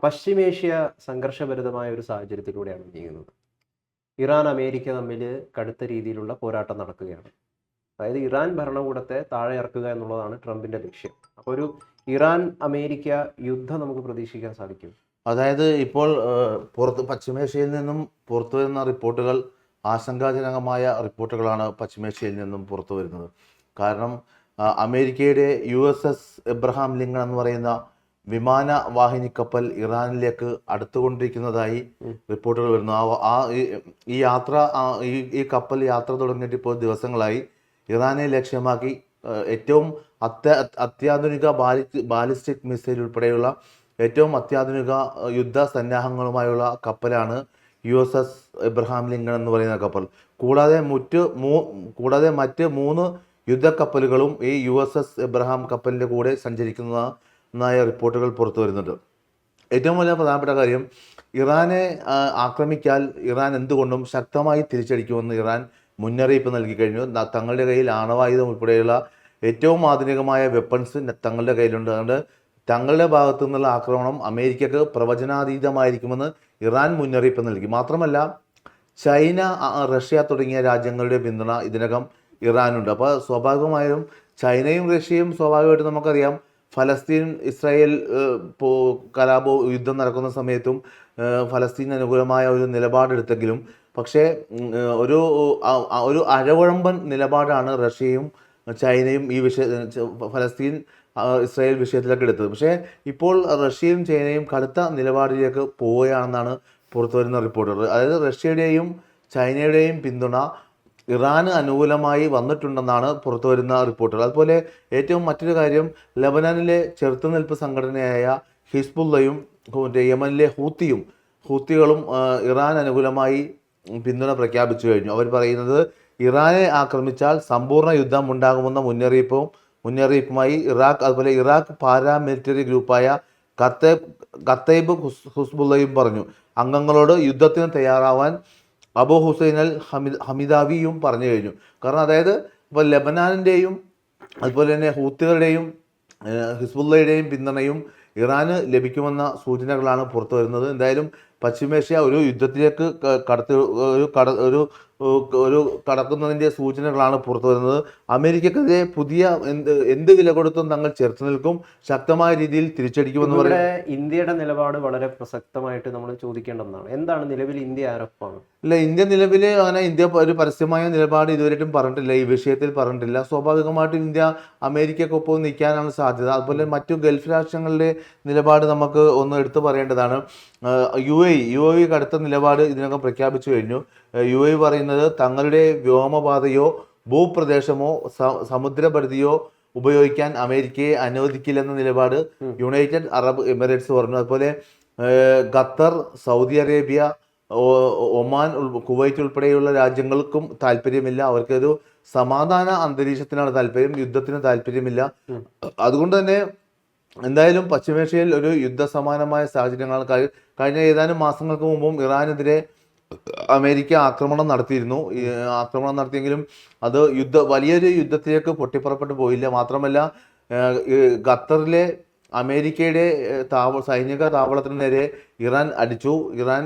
പശ്ചിമേഷ്യ സംഘർഷഭരിതമായ ഒരു സാഹചര്യത്തിലൂടെയാണ് നീങ്ങുന്നത്. Iran, America തമ്മിൽ കടുത്ത രീതിയിലുള്ള പോരാട്ടം നടക്കുകയാണ്. അതായത് ഇറാൻ ഭരണകൂടത്തെ താഴെ ഇറക്കുക എന്നുള്ളതാണ് ട്രംപിന്റെ ലക്ഷ്യം. അപ്പോൾ ഒരു ഇറാൻ അമേരിക്ക യുദ്ധം നമുക്ക് പ്രതീക്ഷിക്കാൻ സാധിക്കും. അതായത് ഇപ്പോൾ പശ്ചിമേഷ്യയിൽ നിന്നും പുറത്തു വരുന്ന റിപ്പോർട്ടുകൾ ആശങ്കാജനകമായ റിപ്പോർട്ടുകളാണ് പശ്ചിമേഷ്യയിൽ നിന്നും പുറത്തു വരുന്നത്. കാരണം അമേരിക്കയുടെ USS എബ്രഹാം ലിങ്കൺ എന്ന് പറയുന്ന വിമാനവാഹിനി കപ്പൽ ഇറാനിലേക്ക് അടുത്തുകൊണ്ടിരിക്കുന്നതായി റിപ്പോർട്ടുകൾ വരുന്നു. ഈ കപ്പൽ യാത്ര തുടങ്ങിയിട്ട് ഇപ്പോൾ ദിവസങ്ങളായി. ഇറാനെ ലക്ഷ്യമാക്കി ഏറ്റവും അത്യാധുനിക ബാലിസ്റ്റിക് മിസൈൽ ഉൾപ്പെടെയുള്ള ഏറ്റവും അത്യാധുനിക യുദ്ധ സന്നാഹങ്ങളുമായുള്ള കപ്പലാണ് USS എബ്രഹാം ലിങ്കൺ എന്ന് പറയുന്ന കപ്പൽ. കൂടാതെ മറ്റ് 3 യുദ്ധക്കപ്പലുകളും ഈ USS എബ്രഹാം കപ്പലിൻ്റെ കൂടെ സഞ്ചരിക്കുന്നതായ റിപ്പോർട്ടുകൾ പുറത്തു വരുന്നുണ്ട്. ഏറ്റവും വലിയ പ്രധാനപ്പെട്ട കാര്യം, ഇറാനെ ആക്രമിച്ചാൽ ഇറാൻ എന്തുകൊണ്ടും ശക്തമായി തിരിച്ചടിക്കുമെന്ന് ഇറാൻ മുന്നറിയിപ്പ് നൽകി കഴിഞ്ഞു. തങ്ങളുടെ കയ്യിൽ ആണവായുധം ഉൾപ്പെടെയുള്ള ഏറ്റവും ആധുനികമായ വെപ്പൺസ് തങ്ങളുടെ കയ്യിലുണ്ട്. അതുകൊണ്ട് തങ്ങളുടെ ഭാഗത്തു നിന്നുള്ള ആക്രമണം അമേരിക്കക്ക് പ്രവചനാതീതമായിരിക്കുമെന്ന് ഇറാൻ മുന്നറിയിപ്പ് നൽകി. മാത്രമല്ല, ചൈന, റഷ്യ തുടങ്ങിയ രാജ്യങ്ങളുടെ പിന്തുണ ഇതിനകം ഇറാനുണ്ട്. അപ്പോൾ സ്വാഭാവികമായും ചൈനയും റഷ്യയും സ്വാഭാവികമായിട്ടും നമുക്കറിയാം, ഫലസ്തീൻ ഇസ്രായേൽ യുദ്ധം നടക്കുന്ന സമയത്തും ഫലസ്തീൻ അനുകൂലമായ ഒരു നിലപാടെടുത്തെങ്കിലും പക്ഷേ ഒരു അഴകുഴമ്പൻ നിലപാടാണ് റഷ്യയും ചൈനയും ഈ ഫലസ്തീൻ ഇസ്രായേൽ വിഷയത്തിലൊക്കെ എടുത്തത്. പക്ഷേ ഇപ്പോൾ റഷ്യയും ചൈനയും കടുത്ത നിലപാടിലേക്ക് പോവുകയാണെന്നാണ് പുറത്തു വരുന്ന റിപ്പോർട്ടുകൾ. അതായത് റഷ്യയുടെയും ചൈനയുടെയും പിന്തുണ ഇറാന് അനുകൂലമായി വന്നിട്ടുണ്ടെന്നാണ് പുറത്തു വരുന്ന റിപ്പോർട്ടുകൾ. അതുപോലെ ഏറ്റവും മറ്റൊരു കാര്യം, ലബനാനിലെ ചെറുത്തുനിൽപ്പ് സംഘടനയായ ഹിസ്ബുള്ളയും യമനിലെ ഹൂത്തികളും ഇറാൻ അനുകൂലമായി പിന്തുണ പ്രഖ്യാപിച്ചു കഴിഞ്ഞു. അവർ പറയുന്നത് ഇറാനെ ആക്രമിച്ചാൽ സമ്പൂർണ്ണ യുദ്ധം ഉണ്ടാകുമെന്ന മുന്നറിയിപ്പുമായി അതുപോലെ ഇറാഖ് പാരാമിലിറ്ററി ഗ്രൂപ്പായ ഖത്തൈബ് ഹുസ്ബുള്ളയും പറഞ്ഞു. അംഗങ്ങളോട് യുദ്ധത്തിന് തയ്യാറാവാൻ അബു ഹുസൈൻ അൽ ഹമിദാവിയും പറഞ്ഞു കഴിഞ്ഞു. കാരണം അതായത് ഇപ്പോൾ ലെബനാനിൻ്റെയും അതുപോലെ തന്നെ ഹൂത്തികളുടെയും ഹിസ്ബുള്ളയുടെയും പിന്തുണയും ഇറാന് ലഭിക്കുമെന്ന സൂചനകളാണ് പുറത്തു വരുന്നത്. എന്തായാലും പശ്ചിമേഷ്യ ഒരു യുദ്ധത്തിലേക്ക് കടക്കുന്നതിൻ്റെ സൂചനകളാണ് പുറത്തു വരുന്നത്. അമേരിക്കക്കെതിരെ പുതിയ എന്ത് വില കൊടുത്തും തങ്ങൾ ചെറുത്തു നിൽക്കും, ശക്തമായ രീതിയിൽ തിരിച്ചടിക്കുമെന്ന് പറയുന്നത്. ഇന്ത്യയുടെ നിലപാട് വളരെ പ്രസക്തമായിട്ട് നമ്മൾ ചോദിക്കേണ്ടതാണ്. എന്താണ് നിലവിൽ ഇന്ത്യ ആരോപണം? ഇല്ല, ഇന്ത്യ നിലവിൽ ഇന്ത്യ ഒരു പരസ്യമായ നിലപാട് ഇതുവരെയും പറഞ്ഞിട്ടില്ല, ഈ വിഷയത്തിൽ പറഞ്ഞിട്ടില്ല. സ്വാഭാവികമായിട്ടും ഇന്ത്യ അമേരിക്കക്കൊപ്പം നിൽക്കാനാണ് സാധ്യത. അതുപോലെ മറ്റു ഗൾഫ് രാഷ്ട്രങ്ങളുടെ നിലപാട് നമുക്ക് ഒന്ന് എടുത്തു പറയേണ്ടതാണ്. UAE കടുത്ത നിലപാട് ഇതിനകം പ്രഖ്യാപിച്ചു കഴിഞ്ഞു. UAE പറയുന്നത് തങ്ങളുടെ വ്യോമപാതയോ ഭൂപ്രദേശമോ സമുദ്രപരിധിയോ ഉപയോഗിക്കാൻ അമേരിക്കയെ അനുവദിക്കില്ലെന്ന നിലപാട് യുണൈറ്റഡ് അറബ് എമിറേറ്റ്സ് പറഞ്ഞു. അതുപോലെ Qatar, Saudi Arabia, Oman, Kuwait ഉൾപ്പെടെയുള്ള രാജ്യങ്ങൾക്കും താല്പര്യമില്ല. അവർക്കൊരു സമാധാന അന്തരീക്ഷത്തിനാണ് താല്പര്യം, യുദ്ധത്തിന് താല്പര്യമില്ല. അതുകൊണ്ട് തന്നെ എന്തായാലും പശ്ചിമേഷ്യയിൽ ഒരു യുദ്ധസമാനമായ സാഹചര്യങ്ങൾ കഴിഞ്ഞ ഏതാനും മാസങ്ങൾക്ക് മുമ്പും ഇറാനെതിരെ അമേരിക്ക ആക്രമണം നടത്തിയെങ്കിലും അത് വലിയൊരു യുദ്ധത്തിലേക്ക് പൊട്ടിപ്പുറപ്പെട്ടു പോയില്ല. മാത്രമല്ല, ഖത്തറിലെ അമേരിക്കയുടെ സൈനിക താവളത്തിന് നേരെ ഇറാൻ അടിച്ചു. ഇറാൻ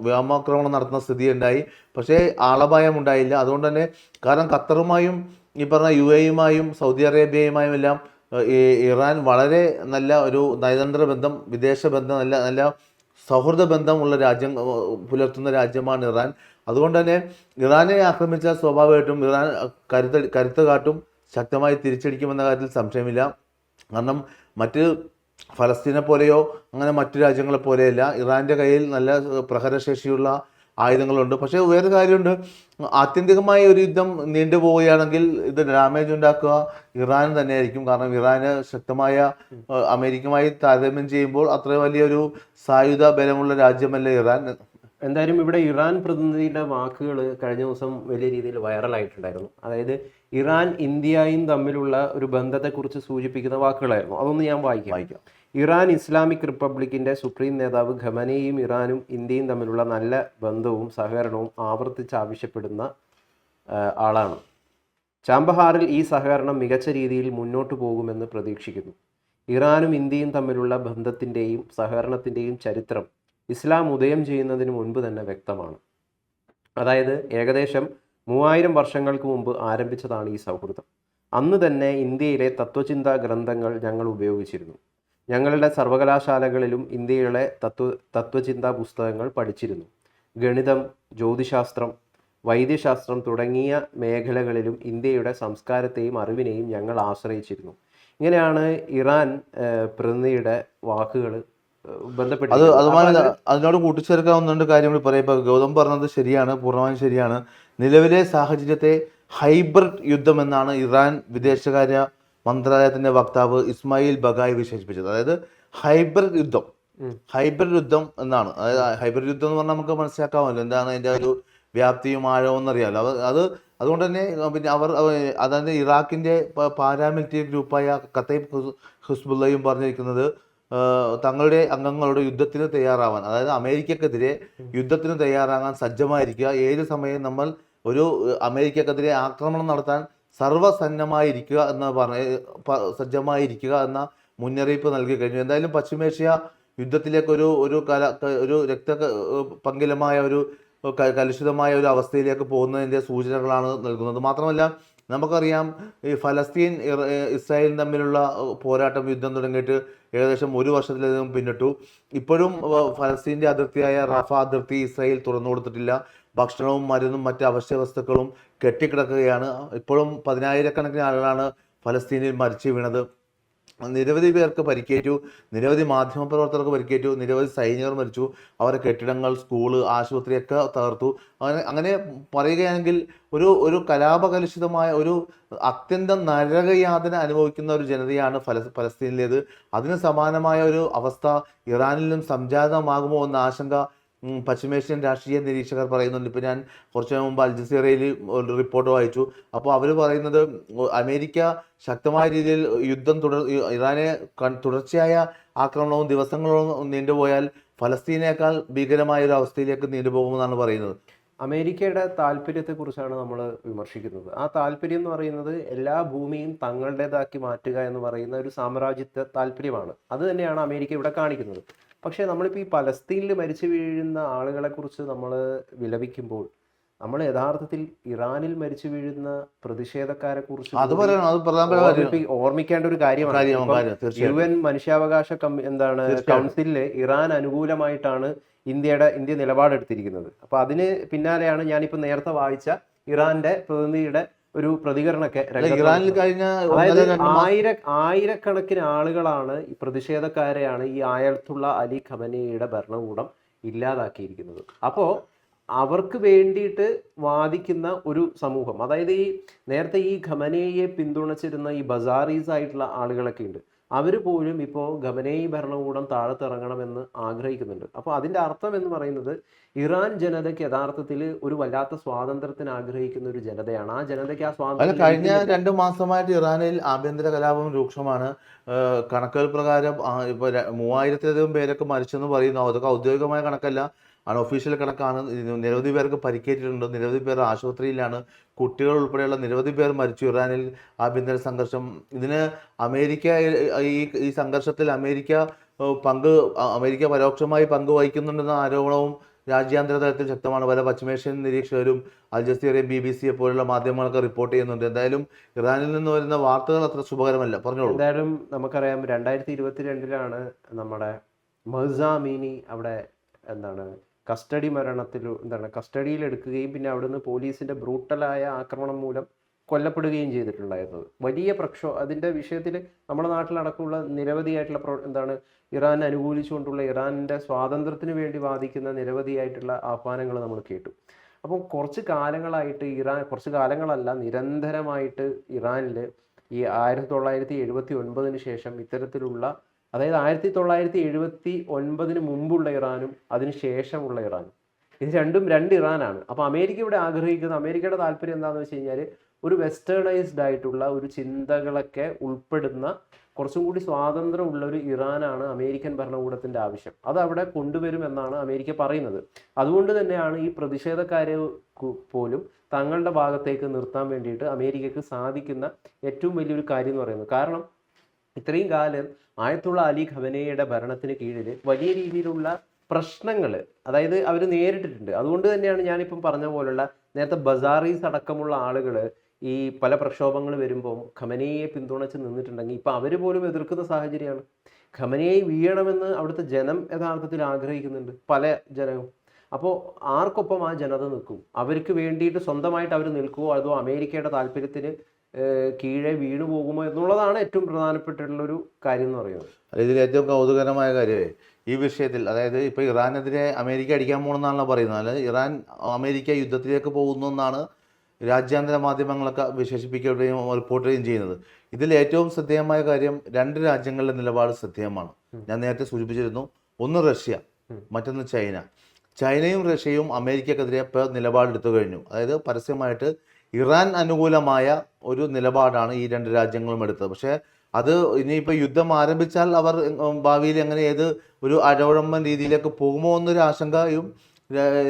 വ്യോമാക്രമണം നടത്തുന്ന സ്ഥിതി ഉണ്ടായി. പക്ഷേ ആളപായം ഉണ്ടായില്ല. അതുകൊണ്ട് തന്നെ, കാരണം ഖത്തറുമായും ഈ പറഞ്ഞ UAEയുമായും സൗദി അറേബ്യയുമായും എല്ലാം ഇറാൻ വളരെ നല്ല ഒരു നയതന്ത്ര ബന്ധം, വിദേശ ബന്ധം, നല്ല സൗഹൃദ ബന്ധമുള്ള പുലർത്തുന്ന രാജ്യമാണ് ഇറാൻ. അതുകൊണ്ട് തന്നെ ഇറാനെ ആക്രമിച്ചാൽ സ്വാഭാവികമായിട്ടും ഇറാൻ കരുത്ത് കാട്ടും, ശക്തമായി തിരിച്ചടിക്കുമെന്ന കാര്യത്തിൽ സംശയമില്ല. കാരണം മറ്റ് ഫലസ്തീനെ പോലെയോ അങ്ങനെ മറ്റു രാജ്യങ്ങളെ പോലെയല്ല, ഇറാൻ്റെ കയ്യിൽ നല്ല പ്രഹരശേഷിയുള്ള ആയുധങ്ങളുണ്ട്. പക്ഷേ വേറൊരു കാര്യമുണ്ട്, ആത്യന്തികമായ ഒരു യുദ്ധം നീണ്ടുപോവുകയാണെങ്കിൽ ഇത് ഡാമേജ് ഉണ്ടാക്കുക ഇറാൻ തന്നെയായിരിക്കും. കാരണം ഇറാന് ശക്തമായ അമേരിക്കയുമായി താരതമ്യം ചെയ്യുമ്പോൾ അത്ര വലിയൊരു സായുധ ബലമുള്ള രാജ്യമല്ല ഇറാൻ. എന്തായാലും ഇവിടെ ഇറാൻ പ്രതിനിധിയുടെ വാക്കുകൾ കഴിഞ്ഞ ദിവസം വലിയ രീതിയിൽ വൈറലായിട്ടുണ്ടായിരുന്നു. അതായത് ഇറാൻ ഇന്ത്യയും തമ്മിലുള്ള ഒരു ബന്ധത്തെക്കുറിച്ച് സൂചിപ്പിക്കുന്ന വാക്കുകളായിരുന്നു. അതൊന്ന് ഞാൻ വായിക്കാം. ഇറാൻ ഇസ്ലാമിക് റിപ്പബ്ലിക്കിൻ്റെ സുപ്രീം നേതാവ് ഖമനേയും ഇറാനും ഇന്ത്യയും തമ്മിലുള്ള നല്ല ബന്ധവും സഹകരണവും ആവർത്തിച്ച് ആവശ്യപ്പെടുന്ന ആളാണ്. ചാബഹാറിൽ ഈ സഹകരണം മികച്ച രീതിയിൽ മുന്നോട്ട് പോകുമെന്ന് പ്രതീക്ഷിക്കുന്നു. ഇറാനും ഇന്ത്യയും തമ്മിലുള്ള ബന്ധത്തിൻ്റെയും സഹകരണത്തിൻ്റെയും ചരിത്രം ഇസ്ലാം ഉദയം ചെയ്യുന്നതിന് മുൻപ് തന്നെ വ്യക്തമാണ്. അതായത് ഏകദേശം 3000 വർഷങ്ങൾക്ക് മുമ്പ് ആരംഭിച്ചതാണ് ഈ സൗഹൃദം. അന്ന് തന്നെ ഇന്ത്യയിലെ തത്വചിന്താ ഗ്രന്ഥങ്ങൾ ഞങ്ങൾ ഉപയോഗിച്ചിരുന്നു. ഞങ്ങളുടെ സർവകലാശാലകളിലും ഇന്ത്യയിലെ തത്വചിന്താ പുസ്തകങ്ങൾ പഠിച്ചിരുന്നു. ഗണിതം, ജ്യോതിശാസ്ത്രം, വൈദ്യശാസ്ത്രം തുടങ്ങിയ മേഖലകളിലും ഇന്ത്യയുടെ സംസ്കാരത്തെയും അറിവിനെയും ഞങ്ങൾ ആശ്രയിച്ചിരുന്നു. ഇങ്ങനെയാണ് ഇറാൻ പ്രതിനിധിയുടെ വാക്കുകൾ ബന്ധപ്പെട്ടിരിക്കുന്നത്. അതിനോട് കൂട്ടിച്ചേർക്കാൻ ഒന്ന് രണ്ട് കാര്യങ്ങൾ പറയാം. ഇപ്പോൾ ഗൗതം പറഞ്ഞത് ശരിയാണ്, പൂർണ്ണമായും ശരിയാണ്. നിലവിലെ സാഹചര്യത്തെ ഹൈബ്രിഡ് യുദ്ധം എന്നാണ് ഇറാൻ വിദേശകാര്യ മന്ത്രാലയത്തിന്റെ വക്താവ് ഇസ്മായിൽ ബഗായി വിശേഷിപ്പിച്ചത്. അതായത് ഹൈബ്രിഡ് യുദ്ധം എന്നാണ്. അതായത് ഹൈബ്രിഡ് യുദ്ധം എന്ന് പറഞ്ഞാൽ നമുക്ക് മനസ്സിലാക്കാമല്ലോ എന്താണ് അതിന്റെ ഒരു വ്യാപ്തിയും ആഴവും എന്നറിയാമല്ലോ. അതുകൊണ്ട് തന്നെ പിന്നെ അതായത് ഇറാഖിന്റെ പാരാമിലിറ്ററി ഗ്രൂപ്പായ കത്തൈബ് ഹിസ്ബുള്ളയും പറഞ്ഞിരിക്കുന്നത് തങ്ങളുടെ അംഗങ്ങളോട് യുദ്ധത്തിന് തയ്യാറാവാൻ, അതായത് അമേരിക്കക്കെതിരെ യുദ്ധത്തിന് തയ്യാറാകാൻ സജ്ജമായിരിക്കുക. ഏത് സമയം നമ്മൾ ഒരു അമേരിക്കക്കെതിരെ ആക്രമണം നടത്താൻ സർവ്വസന്നമായിരിക്കുക സജ്ജമായിരിക്കുക എന്ന മുന്നറിയിപ്പ് നൽകി കഴിഞ്ഞു. എന്തായാലും പശ്ചിമേഷ്യ യുദ്ധത്തിലേക്ക് ഒരു രക്തപങ്കിലമായ ഒരു കലുഷിതമായ ഒരു അവസ്ഥയിലേക്ക് പോകുന്നതിൻ്റെ സൂചനകളാണ് നൽകുന്നത്. മാത്രമല്ല നമുക്കറിയാം, ഈ ഫലസ്തീൻ ഇസ്രായേലും തമ്മിലുള്ള യുദ്ധം തുടങ്ങിയിട്ട് ഏകദേശം 1 വർഷത്തിലധികം പിന്നിട്ടു. ഇപ്പോഴും ഫലസ്തീൻ്റെ അതിർത്തിയായ റഫ അതിർത്തി ഇസ്രായേൽ തുറന്നു കൊടുത്തിട്ടില്ല. ഭക്ഷണവും മരുന്നും മറ്റ് അവശ്യ വസ്തുക്കളും കെട്ടിക്കിടക്കുകയാണ്. ഇപ്പോഴും 10,000-കണക്കിന് ആളുകളാണ് ഫലസ്തീനിൽ മരിച്ചു വീണത്. നിരവധി പേർക്ക് പരിക്കേറ്റു, നിരവധി മാധ്യമപ്രവർത്തകർക്ക് പരിക്കേറ്റു, നിരവധി സൈനികർ മരിച്ചു. അവരുടെ കെട്ടിടങ്ങൾ, സ്കൂള്, ആശുപത്രിയൊക്കെ തകർത്തു. അങ്ങനെ പറയുകയാണെങ്കിൽ ഒരു കലാപകലുഷിതമായ ഒരു അത്യന്തം നരകയാതന അനുഭവിക്കുന്ന ഒരു ജനതയാണ് ഫലസ്തീനിലേത്. അതിന് സമാനമായ ഒരു അവസ്ഥ ഇറാനിലും സംജാതമാകുമോ എന്ന ആശങ്ക പശ്ചിമേഷ്യൻ രാഷ്ട്രീയ നിരീക്ഷകർ പറയുന്നുണ്ട്. ഇപ്പോൾ ഞാൻ കുറച്ച് മുമ്പ് അൽ ജസീറയിൽ ഒരു റിപ്പോർട്ട് വായിച്ചു. അപ്പോൾ അവർ പറയുന്നത് അമേരിക്ക ശക്തമായ രീതിയിൽ ഇറാനെ തുടർച്ചയായ ആക്രമണവും ദിവസങ്ങളോളം നീണ്ടുപോയാൽ ഫലസ്തീനേക്കാൾ ഭീകരമായ ഒരു അവസ്ഥയിലേക്ക് നീണ്ടുപോകുമെന്നാണ് പറയുന്നത്. അമേരിക്കയുടെ താല്പര്യത്തെക്കുറിച്ചാണ് നമ്മൾ വിമർശിക്കുന്നത്. ആ താല്പര്യം എന്ന് പറയുന്നത് എല്ലാ ഭൂമിയും തങ്ങളുടേതാക്കി മാറ്റുക എന്ന് പറയുന്ന ഒരു സാമ്രാജ്യത്വ താല്പര്യമാണ്. അത് തന്നെയാണ് അമേരിക്ക ഇവിടെ കാണിക്കുന്നത്. പക്ഷേ നമ്മളിപ്പോൾ ഈ പലസ്തീനിൽ മരിച്ചു വീഴുന്ന ആളുകളെക്കുറിച്ച് നമ്മൾ വിലപിക്കുമ്പോൾ നമ്മൾ യഥാർത്ഥത്തിൽ ഇറാനിൽ മരിച്ചു വീഴുന്ന പ്രതിഷേധക്കാരെ കുറിച്ച് ഓർമ്മിക്കേണ്ട ഒരു കാര്യമാണ്. UN മനുഷ്യാവകാശ കൗൺസിലില് ഇറാൻ അനുകൂലമായിട്ടാണ് ഇന്ത്യ നിലപാടെടുത്തിരിക്കുന്നത്. അപ്പൊ അതിന് പിന്നാലെയാണ് ഞാനിപ്പോൾ നേരത്തെ വായിച്ച ഇറാന്റെ പ്രതിനിധിയുടെ ഒരു പ്രതികരണമൊക്കെ. ഇറാനിൽ കഴിഞ്ഞ ആയിരക്കണക്കിന് ആളുകളാണ് ഈ പ്രതിഷേധക്കാരെയാണ് ഈ ആയത്തുള്ള അലി ഖമനേയുടെ ഭരണകൂടം ഇല്ലാതാക്കിയിരിക്കുന്നത്. അപ്പോൾ അവർക്ക് വേണ്ടിയിട്ട് വാദിക്കുന്ന ഒരു സമൂഹം, അതായത് ഈ നേരത്തെ ഈ ഖമനേയെ പിന്തുണച്ചിരുന്ന ഈ ബസാറീസ് ആയിട്ടുള്ള ആളുകളൊക്കെ ഉണ്ട്. അവർ പോലും ഇപ്പോൾ ഖമനേയി ഭരണകൂടം താഴത്തിറങ്ങണമെന്ന് ആഗ്രഹിക്കുന്നുണ്ട്. അപ്പോൾ അതിൻ്റെ അർത്ഥം എന്ന് പറയുന്നത് ഇറാൻ ജനതയ്ക്ക് യഥാർത്ഥത്തിൽ ഒരു വല്ലാത്ത സ്വാതന്ത്ര്യത്തിന് ആഗ്രഹിക്കുന്ന ഒരു ജനതയാണ്. ആ ജനതയ്ക്ക് ആ സ്വാതന്ത്ര്യം കഴിഞ്ഞ 2 മാസമായിട്ട് ഇറാനിൽ ആഭ്യന്തര കലാപം രൂക്ഷമാണ്. കണക്കുകൾ പ്രകാരം ഇപ്പോൾ 3000-ലധികം പേരൊക്കെ മരിച്ചെന്ന് പറയുന്നു. അതൊക്കെ ഔദ്യോഗികമായ കണക്കല്ല, അൺഒഫീഷ്യൽ കണക്കാണ്. നിരവധി പേർക്ക് പരിക്കേറ്റിട്ടുണ്ട്, നിരവധി പേർ ആശുപത്രിയിലാണ്, കുട്ടികൾ ഉൾപ്പെടെയുള്ള നിരവധി പേർ മരിച്ചു ഇറാനിൽ ആഭ്യന്തര സംഘർഷം. ഇതിന് അമേരിക്ക ഈ സംഘർഷത്തിൽ അമേരിക്ക പരോക്ഷമായി പങ്കുവഹിക്കുന്നുണ്ടെന്ന ആരോപണവും രാജ്യാന്തര തലത്തിൽ ശക്തമാണ്. പല പശ്ചിമേഷ്യൻ നിരീക്ഷകരും അൽ ജസീറയും BBC പോലുള്ള മാധ്യമങ്ങളൊക്കെ റിപ്പോർട്ട് ചെയ്യുന്നുണ്ട്. എന്തായാലും ഇറാനിൽ നിന്ന് വരുന്ന വാർത്തകൾ അത്ര ശുഭകരമല്ല. പറഞ്ഞോളൂ. എന്തായാലും നമുക്കറിയാം 2022 നമ്മുടെ മഹ്സ അമീനി അവിടെ കസ്റ്റഡിയിൽ എടുക്കുകയും പിന്നെ അവിടുന്ന് പോലീസിന്റെ ബ്രൂട്ടലായ ആക്രമണം മൂലം കൊല്ലപ്പെടുകയും ചെയ്തിട്ടുണ്ടായിരുന്നത്. വലിയ അതിന്റെ വിഷയത്തിൽ നമ്മുടെ നാട്ടിലടക്കമുള്ള നിരവധിയായിട്ടുള്ള ഇറാൻ അനുകൂലിച്ചുകൊണ്ടുള്ള ഇറാനിന്റെ സ്വാതന്ത്ര്യത്തിന് വേണ്ടി വാദിക്കുന്ന നിരവധിയായിട്ടുള്ള ആഹ്വാനങ്ങൾ നമ്മൾ കേട്ടു. അപ്പം കുറച്ച് കാലങ്ങളല്ല, നിരന്തരമായിട്ട് ഇറാനിൽ ഈ 1979 ശേഷം ഇത്തരത്തിലുള്ള, അതായത് 1979 മുമ്പുള്ള ഇറാനും അതിന് ശേഷമുള്ള ഇറാനും, ഇത് രണ്ട് ഇറാനാണ്. അപ്പോൾ അമേരിക്കയുടെ താല്പര്യം എന്താണെന്ന് വെച്ച് കഴിഞ്ഞാൽ ഒരു വെസ്റ്റേണൈസ്ഡ് ആയിട്ടുള്ള ഒരു ചിന്തകളൊക്കെ ഉൾപ്പെടുന്ന കുറച്ചും കൂടി സ്വാതന്ത്ര്യമുള്ള ഒരു ഇറാനാണ് അമേരിക്കൻ ഭരണകൂടത്തിൻ്റെ ആവശ്യം. അത് അവിടെ കൊണ്ടുവരുമെന്നാണ് അമേരിക്ക പറയുന്നത്. അതുകൊണ്ട് തന്നെയാണ് ഈ പ്രതിഷേധക്കാരെ പോലും തങ്ങളുടെ ഭാഗത്തേക്ക് നിർത്താൻ വേണ്ടിയിട്ട് അമേരിക്കക്ക് സാധിക്കുന്ന ഏറ്റവും വലിയൊരു കാര്യം എന്ന് പറയുന്നത്. കാരണം ഇത്രയും കാലം ആയത്തുള്ള അലി ഖമനയുടെ ഭരണത്തിന് കീഴിൽ വലിയ രീതിയിലുള്ള പ്രശ്നങ്ങൾ, അതായത് അവർ നേരിട്ടിട്ടുണ്ട്. അതുകൊണ്ട് തന്നെയാണ് ഞാനിപ്പം പറഞ്ഞ പോലുള്ള നേരത്തെ ബസാറീസ് അടക്കമുള്ള ആളുകൾ ഈ പല പ്രക്ഷോഭങ്ങൾ വരുമ്പോൾ ഖമനയെ പിന്തുണച്ച് നിന്നിട്ടുണ്ടെങ്കിൽ ഇപ്പം അവർ പോലും എതിർക്കുന്ന സാഹചര്യമാണ്. ഖമനയെ വീഴണമെന്ന് അവിടുത്തെ ജനം യഥാർത്ഥത്തിൽ ആഗ്രഹിക്കുന്നുണ്ട്, പല ജനവും. അപ്പോൾ ആർക്കൊപ്പം ആ ജനത നിൽക്കും? അവർക്ക് വേണ്ടിയിട്ട് സ്വന്തമായിട്ട് അവർ നിൽക്കുമോ, അതോ അമേരിക്കയുടെ താല്പര്യത്തിന് കീഴെ വീണു പോകുമോ എന്നുള്ളതാണ് ഏറ്റവും പ്രധാനപ്പെട്ടുള്ളൊരു കാര്യം എന്ന് പറയുന്നത്. ഇതിൽ ഏറ്റവും കൗതുകരമായ കാര്യമേ ഈ വിഷയത്തിൽ, അതായത് ഇപ്പോൾ ഇറാനെതിരെ അമേരിക്ക അടിക്കാൻ പോകണമെന്നാണല്ലോ പറയുന്നത്, അല്ലാതെ ഇറാൻ അമേരിക്ക യുദ്ധത്തിലേക്ക് പോകുന്നു എന്നാണ് രാജ്യാന്തര മാധ്യമങ്ങളൊക്കെ വിശേഷിപ്പിക്കുകയും റിപ്പോർട്ടുകയും ചെയ്യുന്നത്. ഇതിൽ ഏറ്റവും ശ്രദ്ധേയമായ കാര്യം രണ്ട് രാജ്യങ്ങളുടെ നിലപാട് ശ്രദ്ധേയമാണ്. ഞാൻ നേരത്തെ സൂചിപ്പിച്ചിരുന്നു, ഒന്ന് റഷ്യ, മറ്റൊന്ന് ചൈന. ചൈനയും റഷ്യയും അമേരിക്കക്കെതിരെ ഇപ്പോൾ നിലപാടെടുത്തു കഴിഞ്ഞു. അതായത് പരസ്യമായിട്ട് ഇറാൻ അനുകൂലമായ ഒരു നിലപാടാണ് ഈ രണ്ട് രാജ്യങ്ങളും എടുത്തത്. പക്ഷേ അത് ഇനിയിപ്പോൾ യുദ്ധം ആരംഭിച്ചാൽ അവർ ഭാവിയിൽ എങ്ങനെ ഏത് ഒരു അഴകുഴമ്പൻ രീതിയിലേക്ക് പോകുമോ എന്നൊരു ആശങ്കയും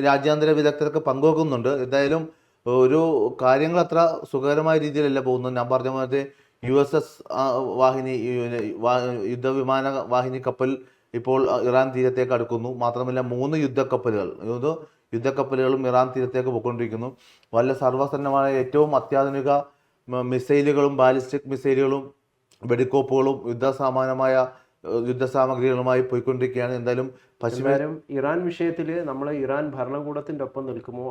രാജ്യാന്തര വിദഗ്ധരൊക്കെ പങ്കുവെക്കുന്നുണ്ട്. എന്തായാലും ഒരു കാര്യങ്ങൾ അത്ര സുഖകരമായ രീതിയിലല്ല പോകുന്നത്. ഞാൻ പറഞ്ഞ പോലത്തെ USS വാഹിനി യുദ്ധവിമാന വാഹിനി കപ്പൽ ഇപ്പോൾ ഇറാൻ തീരത്തേക്ക് അടുക്കുന്നു. മാത്രമല്ല 3 യുദ്ധക്കപ്പലുകളും ഇറാൻ തീരത്തേക്ക് പോയിക്കൊണ്ടിരിക്കുന്നു. വല്ല സർവ്വസന്നമായ ഏറ്റവും അത്യാധുനിക മിസൈലുകളും ബാലിസ്റ്റിക് മിസൈലുകളും വെടിക്കോപ്പുകളും യുദ്ധസാമാനമായ യുദ്ധസാമഗ്രികളുമായി പോയിക്കൊണ്ടിരിക്കുകയാണ്. എന്തായാലും ഇറാൻ വിഷയത്തിൽ നമ്മൾ ഇറാൻ ഭരണകൂടത്തിൻ്റെ ഒപ്പം നിൽക്കുമോ,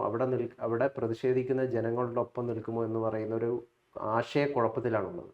അവിടെ പ്രതിഷേധിക്കുന്ന ജനങ്ങളുടെ ഒപ്പം നിൽക്കുമോ എന്ന് പറയുന്ന ഒരു ആശയക്കുഴപ്പത്തിലാണുള്ളത്.